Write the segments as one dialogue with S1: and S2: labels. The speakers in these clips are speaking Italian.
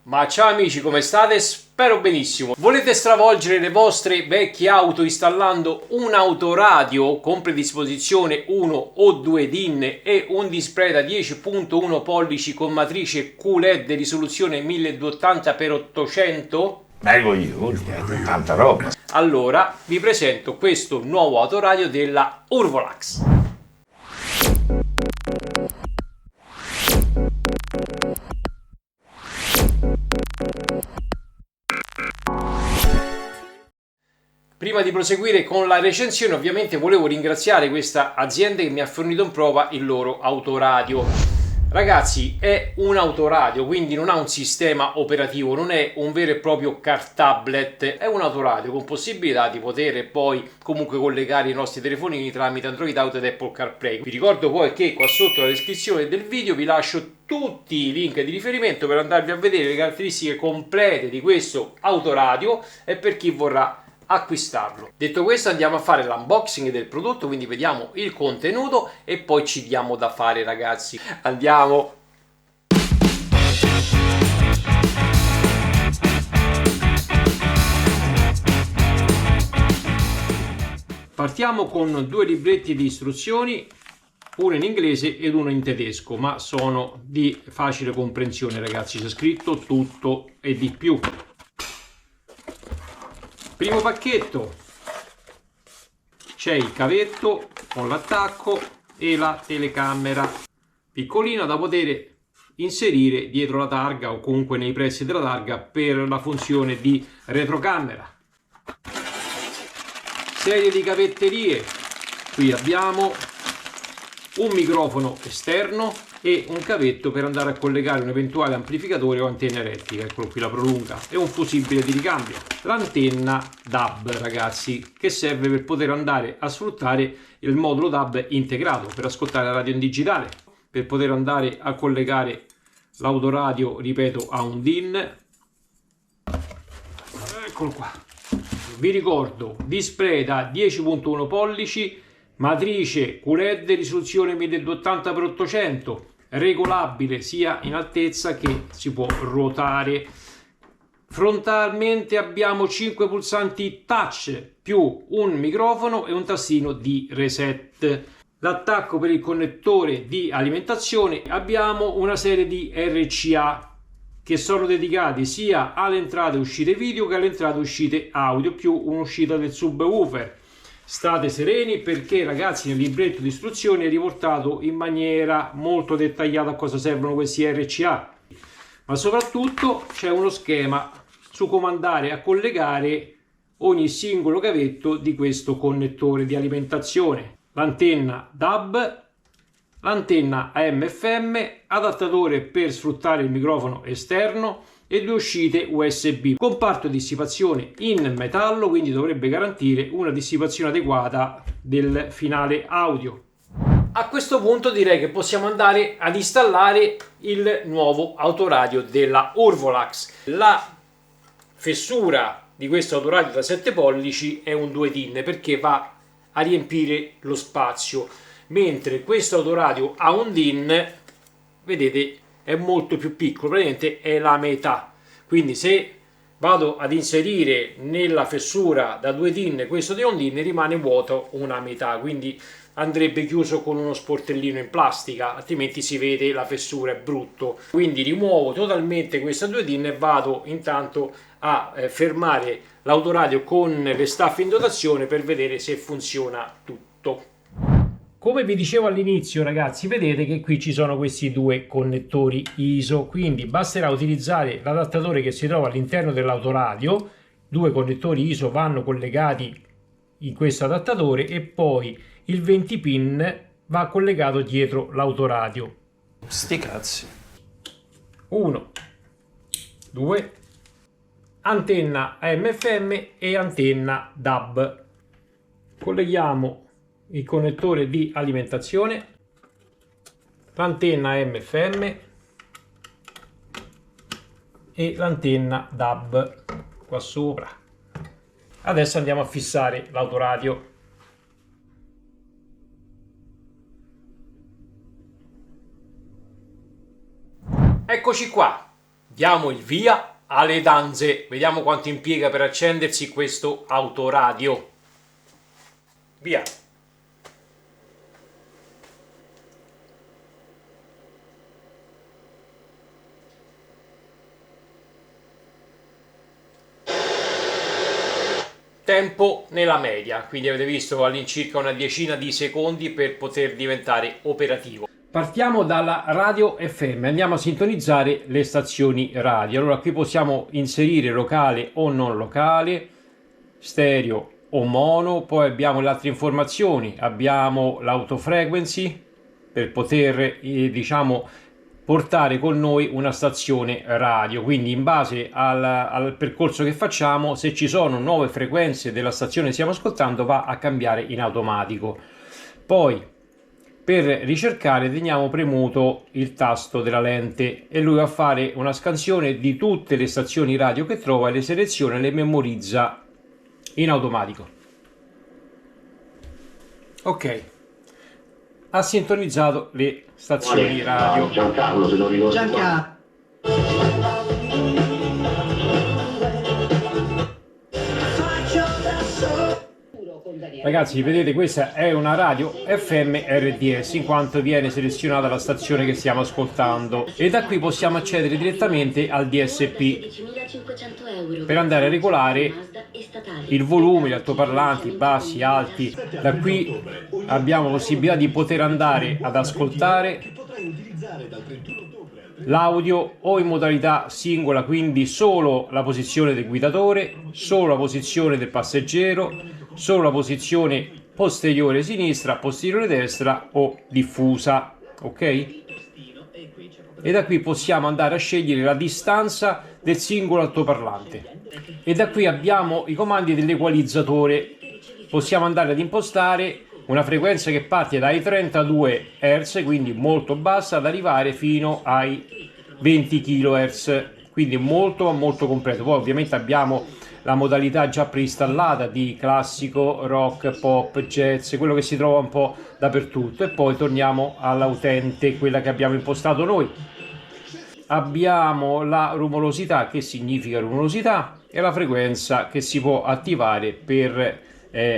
S1: Ma ciao amici, come state? Spero benissimo. Volete stravolgere le vostre vecchie auto installando un autoradio con predisposizione 1 o 2 DIN e un display da 10.1 pollici con matrice QLED risoluzione 1280x800?
S2: Vengo io, tanta roba.
S1: Allora vi presento questo nuovo autoradio della Urvolax. Prima di proseguire con la recensione, ovviamente volevo ringraziare questa azienda che mi ha fornito in prova il loro autoradio. Ragazzi, è un autoradio, quindi non ha un sistema operativo, non è un vero e proprio car tablet, è un autoradio con possibilità di poter poi comunque collegare i nostri telefonini tramite Android Auto ed Apple CarPlay. Vi ricordo poi che qua sotto nella descrizione del video vi lascio tutti i link di riferimento per andarvi a vedere le caratteristiche complete di questo autoradio e per chi vorrà acquistarlo. Detto questo, andiamo a fare l'unboxing del prodotto, quindi vediamo il contenuto e poi ci diamo da fare, ragazzi. Andiamo. Partiamo con due libretti di istruzioni, uno in inglese ed uno in tedesco, ma sono di facile comprensione, ragazzi. C'è scritto tutto e di più. Primo pacchetto, c'è il cavetto con l'attacco e la telecamera piccolina da poter inserire dietro la targa o comunque nei pressi della targa per la funzione di retrocamera. Serie di cavetterie, qui abbiamo un microfono esterno e un cavetto per andare a collegare un eventuale amplificatore o antenna elettrica, eccolo qui la prolunga, e un fusibile di ricambio. L'antenna DAB, ragazzi, che serve per poter andare a sfruttare il modulo DAB integrato per ascoltare la radio in digitale, per poter andare a collegare l'autoradio, ripeto, a un DIN. Eccolo qua. Vi ricordo, display da 10.1 pollici, matrice QLED risoluzione 1280x800, regolabile sia in altezza che si può ruotare. Frontalmente abbiamo 5 pulsanti touch più un microfono e un tastino di reset. L'attacco per il connettore di alimentazione, abbiamo una serie di RCA che sono dedicati sia alle entrate e uscite video che alle entrate e uscite audio, più un'uscita del subwoofer. State sereni perché, ragazzi, nel libretto di istruzioni è riportato in maniera molto dettagliata a cosa servono questi RCA, ma soprattutto c'è uno schema su come andare a collegare ogni singolo cavetto di questo connettore di alimentazione. L'antenna DAB, l'antenna AM/FM, adattatore per sfruttare il microfono esterno e due uscite USB. Comparto dissipazione in metallo, quindi dovrebbe garantire una dissipazione adeguata del finale audio. A questo punto direi che possiamo andare ad installare il nuovo autoradio della Urvolax. La fessura di questo autoradio da 7 pollici è un 2 DIN perché va a riempire lo spazio, mentre questo autoradio a un DIN, vedete, è molto più piccolo, praticamente è la metà. Quindi se vado ad inserire nella fessura da 2 DIN questo di un DIN, rimane vuoto una metà, quindi andrebbe chiuso con uno sportellino in plastica, altrimenti si vede la fessura, è brutto. Quindi rimuovo totalmente questa 2 DIN e vado intanto a fermare l'autoradio con le staffe in dotazione per vedere se funziona tutto. Come vi dicevo all'inizio, ragazzi, vedete che qui ci sono questi due connettori ISO, quindi basterà utilizzare l'adattatore che si trova all'interno dell'autoradio. Due connettori ISO vanno collegati in questo adattatore e poi il 20 pin va collegato dietro l'autoradio.
S2: Sti cazzi.
S1: 1, 2, antenna AM/FM e antenna DAB. Colleghiamo il connettore di alimentazione, l'antenna AM/FM e l'antenna DAB qua sopra. Adesso andiamo a fissare l'autoradio. Eccoci qua, Diamo il via alle danze. Vediamo quanto impiega per accendersi questo autoradio. Via. Tempo nella media, quindi avete visto all'incirca una decina di secondi per poter diventare operativo. Partiamo dalla radio FM, andiamo a sintonizzare le stazioni radio. Allora qui possiamo inserire locale o non locale, stereo o mono, poi abbiamo le altre informazioni, abbiamo l'autofrequency per poter diciamo portare con noi una stazione radio, quindi in base al percorso che facciamo, se ci sono nuove frequenze della stazione che stiamo ascoltando, va a cambiare in automatico. Poi per ricercare teniamo premuto il tasto della lente e lui va a fare una scansione di tutte le stazioni radio che trova e le seleziona e le memorizza in automatico. Ok, ha sintonizzato le stazioni radio.
S3: Giancarlo, se non ricordo. Giancarlo.
S1: Ragazzi, vedete, questa è una radio FM RDS in quanto viene selezionata la stazione che stiamo ascoltando e da qui possiamo accedere direttamente al DSP per andare a regolare il volume, gli altoparlanti, bassi, alti. Da qui abbiamo possibilità di poter andare ad ascoltare l'audio o in modalità singola, quindi solo la posizione del guidatore, solo la posizione del passeggero, solo la posizione posteriore sinistra, posteriore destra o diffusa, ok? E da qui possiamo andare a scegliere la distanza del singolo altoparlante e da qui abbiamo i comandi dell'equalizzatore. Possiamo andare ad impostare una frequenza che parte dai 32 Hz, quindi molto bassa, ad arrivare fino ai 20 kHz, quindi molto completo. Poi ovviamente abbiamo la modalità già preinstallata di classico, rock, pop, jazz, quello che si trova un po' dappertutto, e poi torniamo alla utente, quella che abbiamo impostato noi. Abbiamo la rumorosità, che significa rumorosità, e la frequenza che si può attivare per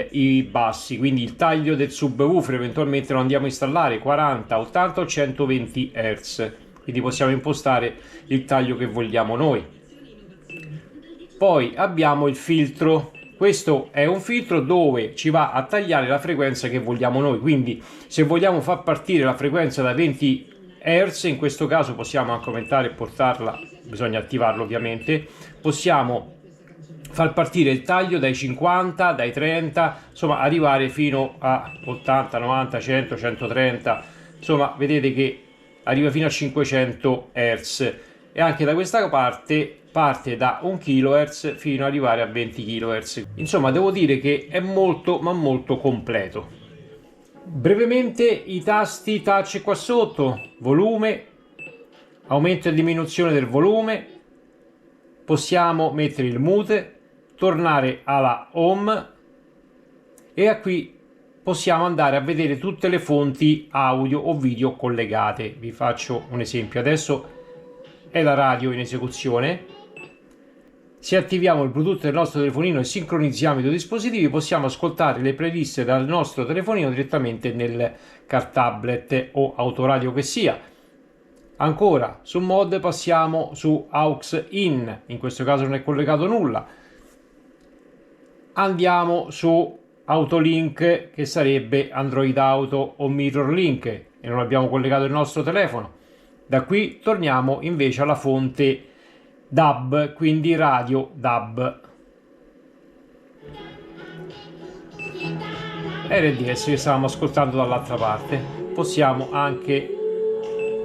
S1: i bassi, quindi il taglio del subwoofer eventualmente lo andiamo a installare 40, 80 o 120 Hz, quindi possiamo impostare il taglio che vogliamo noi. Poi abbiamo il filtro. Questo è un filtro dove ci va a tagliare la frequenza che vogliamo noi, quindi se vogliamo far partire la frequenza da 20 Hz, in questo caso possiamo anche aumentare e portarla, bisogna attivarlo ovviamente, possiamo far partire il taglio dai 50, dai 30, insomma arrivare fino a 80, 90, 100, 130, insomma vedete che arriva fino a 500 Hz e anche da questa parte da 1 kHz fino ad arrivare a 20 kHz. Insomma, devo dire che è molto ma molto completo. Brevemente i tasti touch qua sotto: volume, aumento e diminuzione del volume, possiamo mettere il mute, tornare alla home e a qui possiamo andare a vedere tutte le fonti audio o video collegate. Vi faccio un esempio. Adesso è la radio in esecuzione. Se attiviamo il Bluetooth del nostro telefonino e sincronizziamo i due dispositivi, possiamo ascoltare le playlist dal nostro telefonino direttamente nel car tablet o autoradio che sia. Ancora su mod passiamo su aux in questo caso non è collegato nulla. Andiamo su Autolink, che sarebbe Android Auto o Mirror Link, e non abbiamo collegato il nostro telefono. Da qui torniamo invece alla fonte DAB, quindi radio DAB. RDS che stavamo ascoltando dall'altra parte. Possiamo anche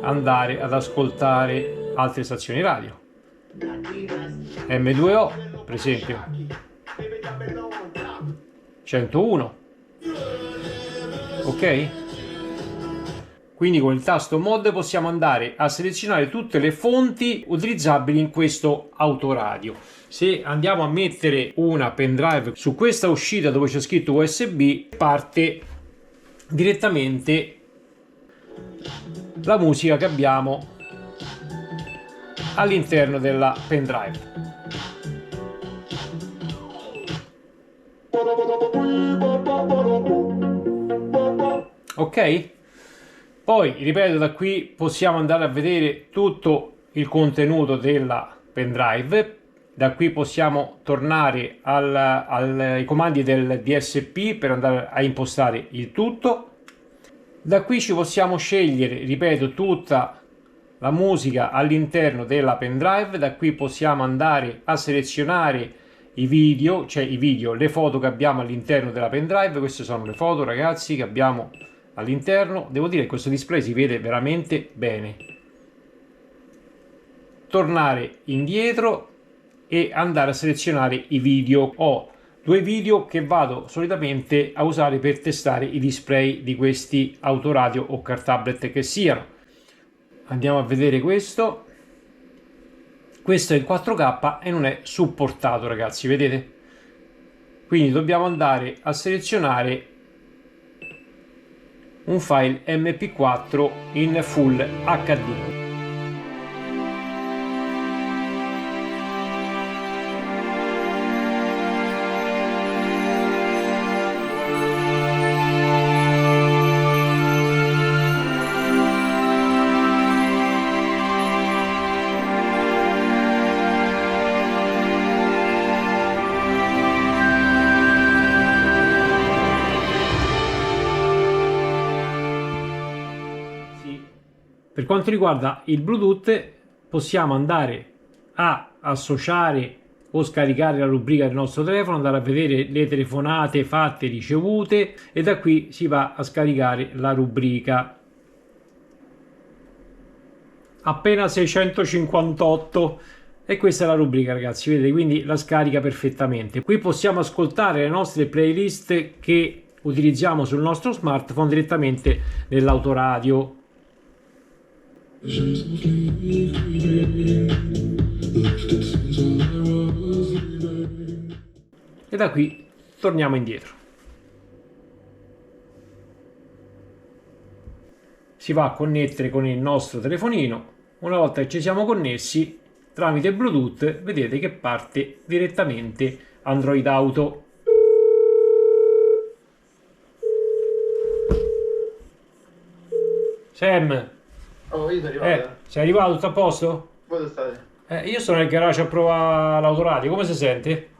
S1: andare ad ascoltare altre stazioni radio. M2O, per esempio. 101. Ok? Quindi con il tasto mod possiamo andare a selezionare tutte le fonti utilizzabili in questo autoradio. Se andiamo a mettere una pendrive su questa uscita dove c'è scritto USB, parte direttamente la musica che abbiamo all'interno della pendrive. Ok? Poi, ripeto, da qui possiamo andare a vedere tutto il contenuto della pendrive. Da qui possiamo tornare ai comandi del DSP per andare a impostare il tutto. Da qui ci possiamo scegliere, ripeto, tutta la musica all'interno della pendrive. Da qui possiamo andare a selezionare i video, cioè le foto che abbiamo all'interno della pendrive. Queste sono le foto, ragazzi, che abbiamo all'interno. Devo dire che questo display si vede veramente bene. Tornare indietro e andare a selezionare i video. Ho due video che vado solitamente a usare per testare i display di questi autoradio o car tablet che siano. Andiamo a vedere questo. Questo è in 4K e non è supportato, ragazzi, vedete? Quindi dobbiamo andare a selezionare un file MP4 in Full HD. Per quanto riguarda il Bluetooth, possiamo andare a associare o scaricare la rubrica del nostro telefono, andare a vedere le telefonate fatte e ricevute, e da qui si va a scaricare la rubrica. Appena 658, e questa è la rubrica, ragazzi, vedete, quindi la scarica perfettamente. Qui possiamo ascoltare le nostre playlist che utilizziamo sul nostro smartphone direttamente nell'autoradio. E da qui torniamo indietro. Si va a connettere con il nostro telefonino. Una volta che ci siamo connessi tramite Bluetooth, vedete che parte direttamente Android Auto. Sam,
S3: Oh, io sono arrivato.
S1: sei arrivato? Tutto a posto?
S3: Voi dove state?
S1: Io sono nel garage a provare l'autoradio. Come si sente?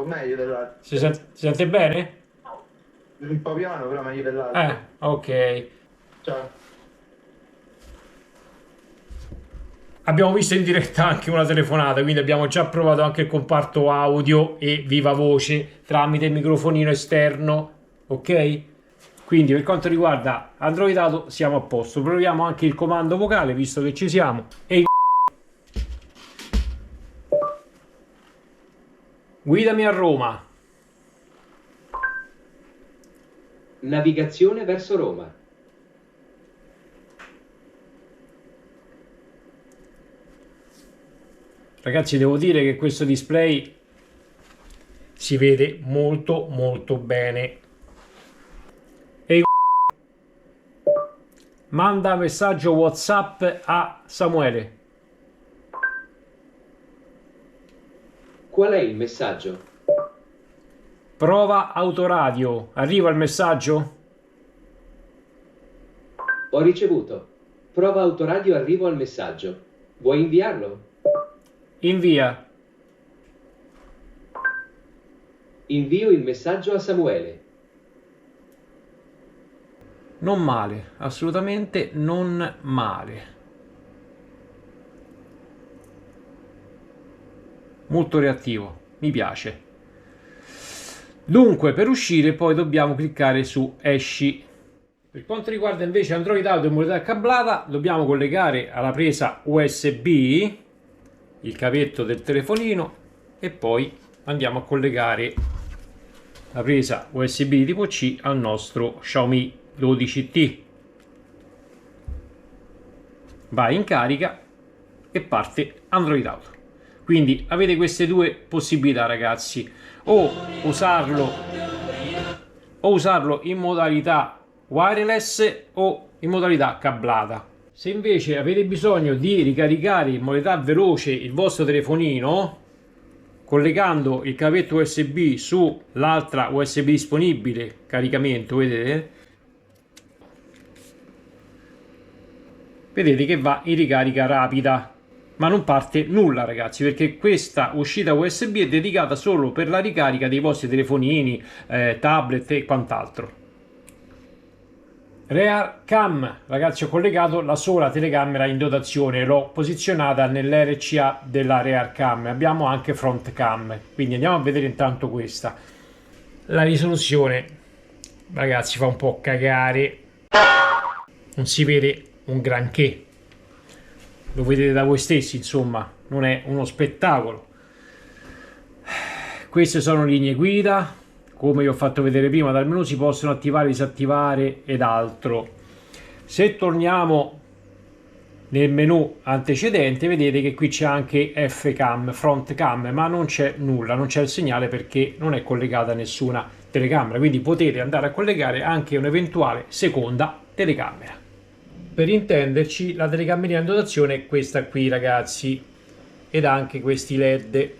S3: Meglio dell'altro.
S1: Si sente bene?
S3: Un po' piano, però meglio dell'altro.
S1: Ok.
S3: Ciao.
S1: Abbiamo visto in diretta anche una telefonata, quindi abbiamo già provato anche il comparto audio e viva voce tramite il microfonino esterno, ok? Quindi per quanto riguarda Android Auto siamo a posto. Proviamo anche il comando vocale, visto che ci siamo. E guidami a Roma.
S4: Navigazione verso Roma.
S1: Ragazzi, devo dire che questo display si vede molto molto bene. E manda messaggio WhatsApp a Samuele.
S4: Qual è il messaggio?
S1: Prova autoradio. Arriva il messaggio?
S4: Ho ricevuto. Prova autoradio, arrivo al messaggio. Vuoi inviarlo?
S1: Invia.
S4: Invio il messaggio a Samuele.
S1: Non male, assolutamente non male. Molto reattivo, mi piace. Dunque, per uscire poi dobbiamo cliccare su esci. Per quanto riguarda invece Android Auto in modalità cablata, dobbiamo collegare alla presa USB il cavetto del telefonino e poi andiamo a collegare la presa USB di tipo C al nostro Xiaomi 12T. Va in carica e parte Android Auto. Quindi avete queste due possibilità, ragazzi: o usarlo in modalità wireless o in modalità cablata. Se invece avete bisogno di ricaricare in modalità veloce il vostro telefonino, collegando il cavetto USB sull'altra USB disponibile, caricamento, vedete che va in ricarica rapida, ma non parte nulla ragazzi, perché questa uscita USB è dedicata solo per la ricarica dei vostri telefonini, tablet e quant'altro. Rear Cam, ragazzi, ho collegato la sola telecamera in dotazione, l'ho posizionata nell'RCA della Rear Cam, abbiamo anche Front Cam, quindi andiamo a vedere intanto questa. La risoluzione, ragazzi, fa un po' cagare, non si vede un granché, lo vedete da voi stessi, insomma, non è uno spettacolo. Queste sono linee guida. Come vi ho fatto vedere prima, dal menu si possono attivare, disattivare ed altro. Se torniamo nel menu antecedente, vedete che qui c'è anche F-Cam, Front Cam, ma non c'è nulla, non c'è il segnale perché non è collegata a nessuna telecamera, quindi potete andare a collegare anche un'eventuale seconda telecamera. Per intenderci, la telecamera in dotazione è questa qui, ragazzi, ed anche questi LED.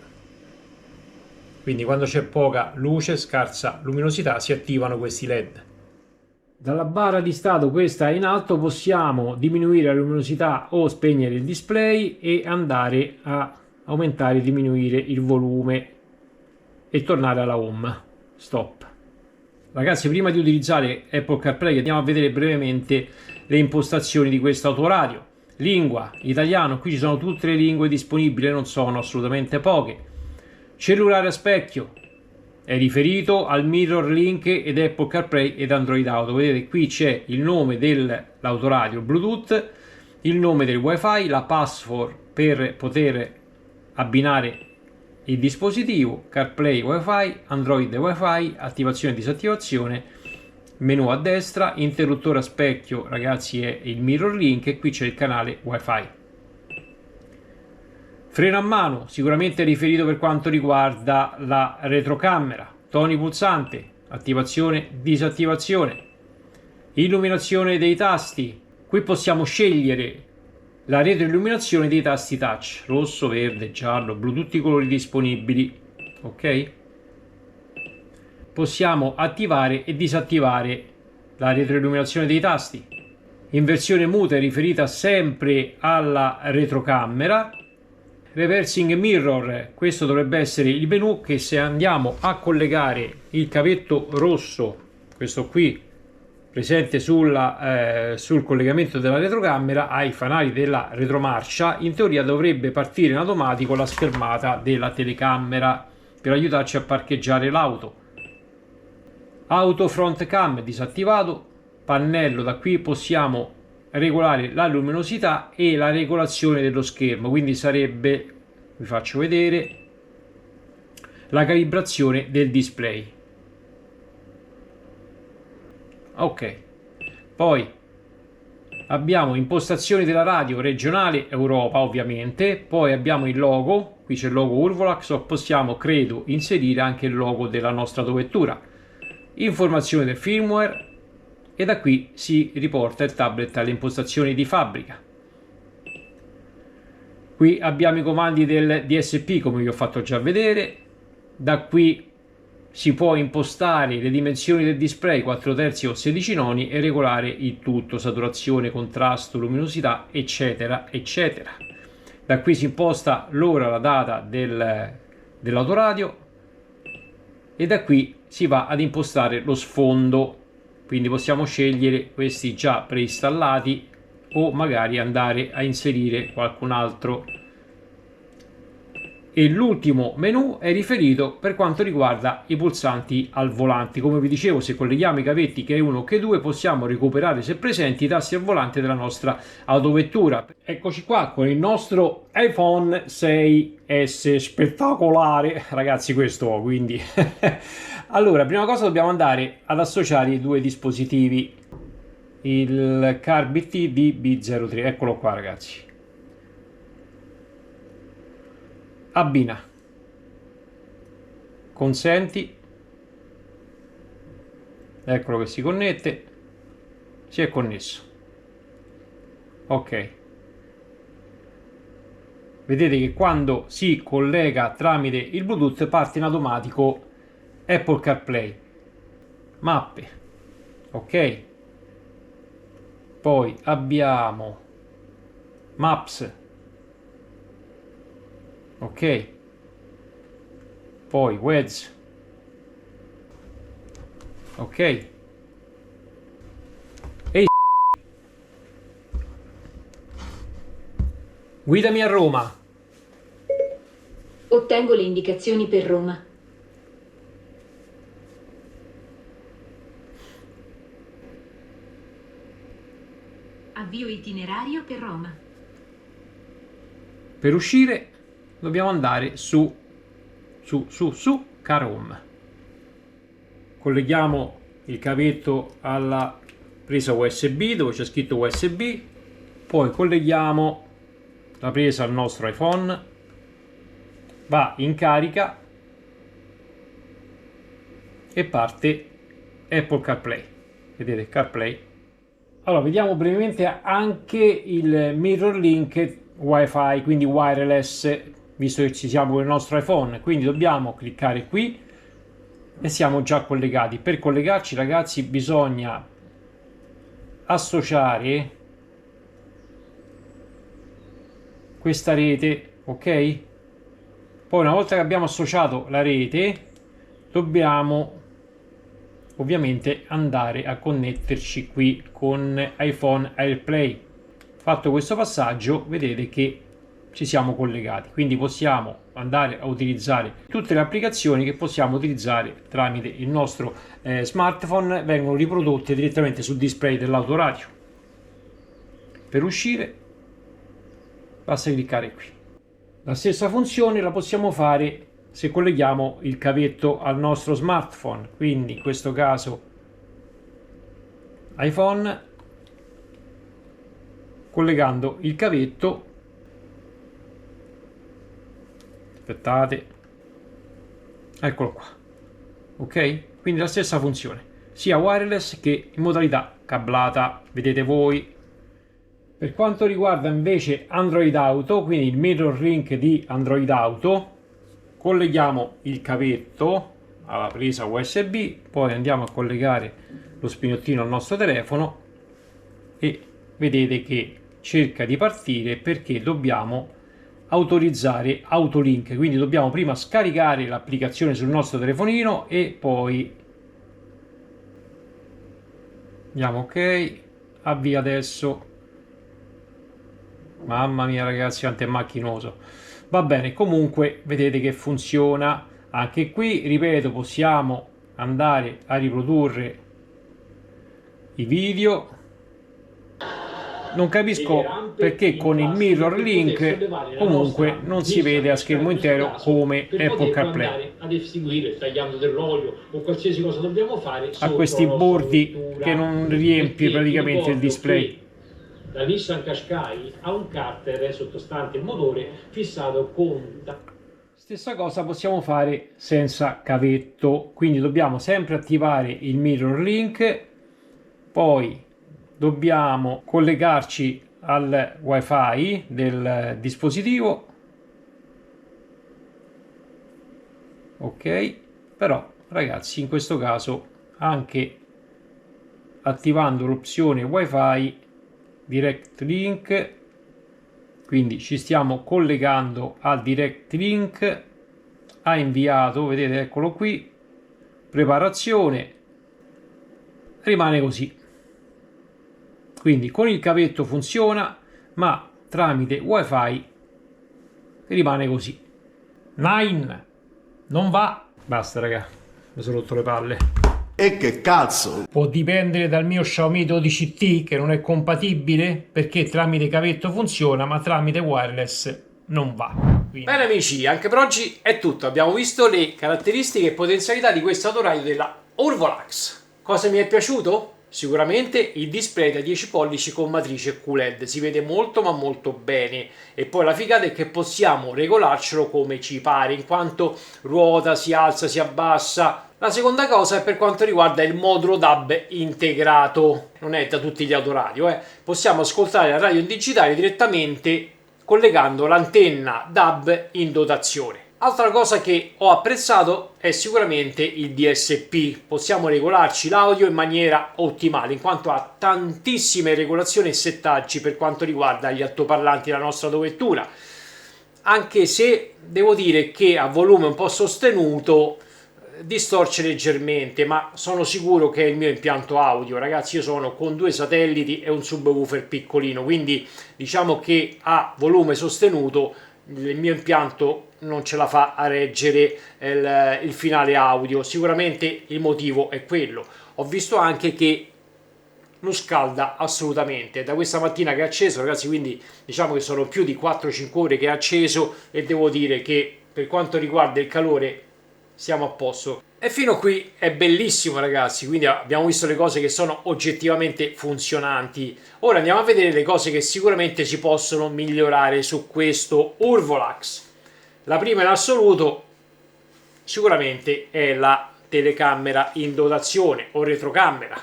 S1: Quindi quando c'è poca luce, scarsa luminosità, si attivano questi LED. Dalla barra di stato, questa in alto, possiamo diminuire la luminosità o spegnere il display e andare a aumentare e diminuire il volume e tornare alla home. Stop. Ragazzi, prima di utilizzare Apple CarPlay andiamo a vedere brevemente le impostazioni di questo autoradio. Lingua, italiano, qui ci sono tutte le lingue disponibili, non sono assolutamente poche. Cellulare a specchio è riferito al Mirror Link ed Apple CarPlay ed Android Auto. Vedete qui c'è il nome dell'autoradio Bluetooth, il nome del wifi, la password per poter abbinare il dispositivo, CarPlay wifi, Android wifi, attivazione e disattivazione, menu a destra, interruttore a specchio, ragazzi, è il Mirror Link e qui c'è il canale wifi. Freno a mano, sicuramente riferito per quanto riguarda la retrocamera. Toni pulsante, attivazione, disattivazione. Illuminazione dei tasti. Qui possiamo scegliere la retroilluminazione dei tasti touch. Rosso, verde, giallo, blu, tutti i colori disponibili. Ok? Possiamo attivare e disattivare la retroilluminazione dei tasti. Inversione muta è riferita sempre alla retrocamera. Reversing Mirror, questo dovrebbe essere il menu che, se andiamo a collegare il cavetto rosso, questo qui presente sul collegamento della retrocamera, ai fanali della retromarcia, in teoria dovrebbe partire in automatico la schermata della telecamera per aiutarci a parcheggiare l'auto. Auto Front Cam disattivato, pannello, da qui possiamo regolare la luminosità e la regolazione dello schermo, quindi sarebbe, vi faccio vedere, la calibrazione del display. Ok, poi abbiamo impostazioni della radio regionale Europa, ovviamente, poi abbiamo il logo, qui c'è il logo Urvolax, possiamo, credo, inserire anche il logo della nostra autovettura, informazioni del firmware, e da qui si riporta il tablet alle impostazioni di fabbrica. Qui abbiamo i comandi del DSP, come vi ho fatto già vedere. Da qui si può impostare le dimensioni del display, 4/3 o 16 noni, e regolare il tutto, saturazione, contrasto, luminosità, eccetera eccetera. Da qui si imposta l'ora, la data dell'autoradio, e da qui si va ad impostare lo sfondo. Quindi possiamo scegliere questi già preinstallati o magari andare a inserire qualcun altro. E l'ultimo menu è riferito per quanto riguarda i pulsanti al volante. Come vi dicevo, se colleghiamo i cavetti che è 1 che 2, possiamo recuperare, se presenti, i tasti al volante della nostra autovettura. Eccoci qua con il nostro iPhone 6S spettacolare, ragazzi, questo, quindi allora, prima cosa dobbiamo andare ad associare i due dispositivi, il CarBT DB03, eccolo qua, ragazzi. Abbina, consenti, eccolo che si connette, si è connesso. Ok, vedete che quando si collega tramite il Bluetooth parte in automatico Apple CarPlay, mappe, ok, poi abbiamo Maps, ok, poi Waze, ok, e guidami a Roma.
S5: Ottengo le indicazioni per Roma. Avvio itinerario per Roma.
S1: Per uscire dobbiamo andare su Carom. Colleghiamo il cavetto alla presa USB dove c'è scritto USB, poi colleghiamo la presa al nostro iPhone, va in carica e parte Apple CarPlay. Vedete, CarPlay. Allora, vediamo brevemente anche il mirror link Wi-Fi, quindi wireless, visto che ci siamo con il nostro iPhone. Quindi dobbiamo cliccare qui e siamo già collegati. Per collegarci, ragazzi, bisogna associare questa rete, ok? Poi una volta che abbiamo associato la rete dobbiamo ovviamente andare a connetterci qui con iPhone AirPlay. Fatto questo passaggio, vedete che ci siamo collegati, quindi possiamo andare a utilizzare tutte le applicazioni che possiamo utilizzare tramite il nostro smartphone, vengono riprodotte direttamente sul display dell'autoradio. Per uscire basta cliccare qui. La stessa funzione la possiamo fare se colleghiamo il cavetto al nostro smartphone, quindi in questo caso iPhone, collegando il cavetto, aspettate, eccolo qua, ok? Quindi la stessa funzione, sia wireless che in modalità cablata, vedete voi. Per quanto riguarda invece Android Auto, quindi il mirror link di Android Auto, colleghiamo il cavetto alla presa USB, poi andiamo a collegare lo spinottino al nostro telefono e vedete che cerca di partire perché dobbiamo autorizzare Autolink, quindi dobbiamo prima scaricare l'applicazione sul nostro telefonino e poi andiamo ok, avvia adesso. Mamma mia ragazzi, quanto è macchinoso. Va bene, comunque vedete che funziona anche qui. Ripeto, possiamo andare a riprodurre i video. Non capisco perché con il mirror link comunque non si vede a schermo intero come Apple CarPlay.
S6: Ad eseguire tagliando dell'olio o qualsiasi cosa dobbiamo fare
S1: a questi bordi che non riempie praticamente il display.
S6: La Nissan Qashqai ha un carter sottostante il motore fissato con...
S1: Stessa cosa possiamo fare senza cavetto, quindi dobbiamo sempre attivare il mirror link, poi dobbiamo collegarci al wifi del dispositivo, ok, però ragazzi in questo caso anche attivando l'opzione wifi direct link, quindi ci stiamo collegando al direct link, ha inviato, vedete, eccolo qui, preparazione, rimane così. Quindi con il cavetto funziona, ma tramite wifi rimane così. Nine non va, basta raga, mi sono rotto le palle.
S7: E che cazzo?
S1: Può dipendere dal mio Xiaomi 12T che non è compatibile perché tramite cavetto funziona ma tramite wireless non va. Quindi... Bene amici, anche per oggi è tutto. Abbiamo visto le caratteristiche e potenzialità di questo autoradio della Urvolax. Cosa mi è piaciuto? sicuramente il display da 10 pollici con matrice QLED, si vede molto ma molto bene, e poi la figata è che possiamo regolarcelo come ci pare, in quanto ruota, si alza, si abbassa. La seconda cosa è per quanto riguarda il modulo DAB integrato, non è da tutti gli autoradio, possiamo ascoltare la radio in digitale direttamente collegando l'antenna DAB in dotazione. Altra cosa che ho apprezzato è sicuramente il DSP, possiamo regolarci l'audio in maniera ottimale in quanto ha tantissime regolazioni e settaggi per quanto riguarda gli altoparlanti della nostra autovettura, anche se devo dire che a volume un po' sostenuto distorce leggermente, ma sono sicuro che è il mio impianto audio. Ragazzi, io sono con 2 satelliti e un subwoofer piccolino, quindi diciamo che a volume sostenuto il mio impianto non ce la fa a reggere il finale audio. Sicuramente il motivo è quello. Ho visto anche che non scalda assolutamente da questa mattina che è acceso, ragazzi, quindi diciamo che sono più di 4-5 ore che è acceso e devo dire che per quanto riguarda il calore siamo a posto. E fino a qui è bellissimo, ragazzi, quindi abbiamo visto le cose che sono oggettivamente funzionanti. Ora andiamo a vedere le cose che sicuramente si possono migliorare su questo Urvolax. La prima in assoluto sicuramente è la telecamera in dotazione o retrocamera.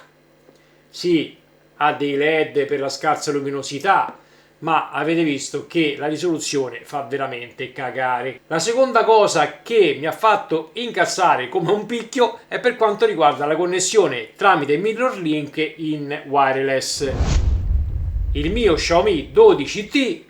S1: Sì, ha dei LED per la scarsa luminosità, ma avete visto che la risoluzione fa veramente cagare. La seconda cosa che mi ha fatto incazzare come un picchio è per quanto riguarda la connessione tramite MirrorLink in wireless. Il mio Xiaomi 12T,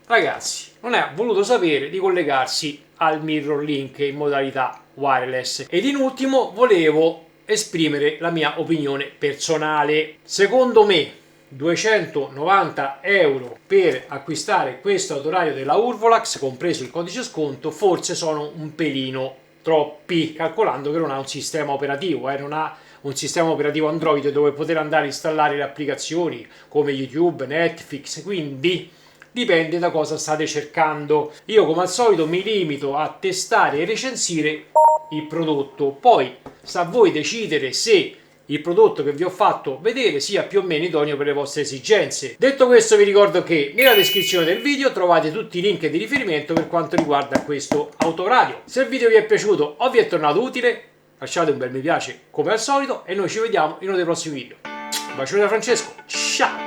S1: ragazzi, non ha voluto sapere di collegarsi al MirrorLink in modalità wireless. Ed in ultimo volevo esprimere la mia opinione personale. Secondo me 290 euro per acquistare questo autoradio della Urvolax, compreso il codice sconto, forse sono un pelino troppi, calcolando che non ha un sistema operativo, non ha un sistema operativo Android dove poter andare a installare le applicazioni come YouTube, Netflix, quindi dipende da cosa state cercando. Io come al solito mi limito a testare e recensire il prodotto, poi sta a voi decidere se il prodotto che vi ho fatto vedere sia più o meno idoneo per le vostre esigenze. Detto questo, vi ricordo che nella descrizione del video trovate tutti i link di riferimento per quanto riguarda questo autoradio. Se il video vi è piaciuto o vi è tornato utile, lasciate un bel mi piace come al solito e noi ci vediamo in uno dei prossimi video. Un bacione da Francesco, ciao!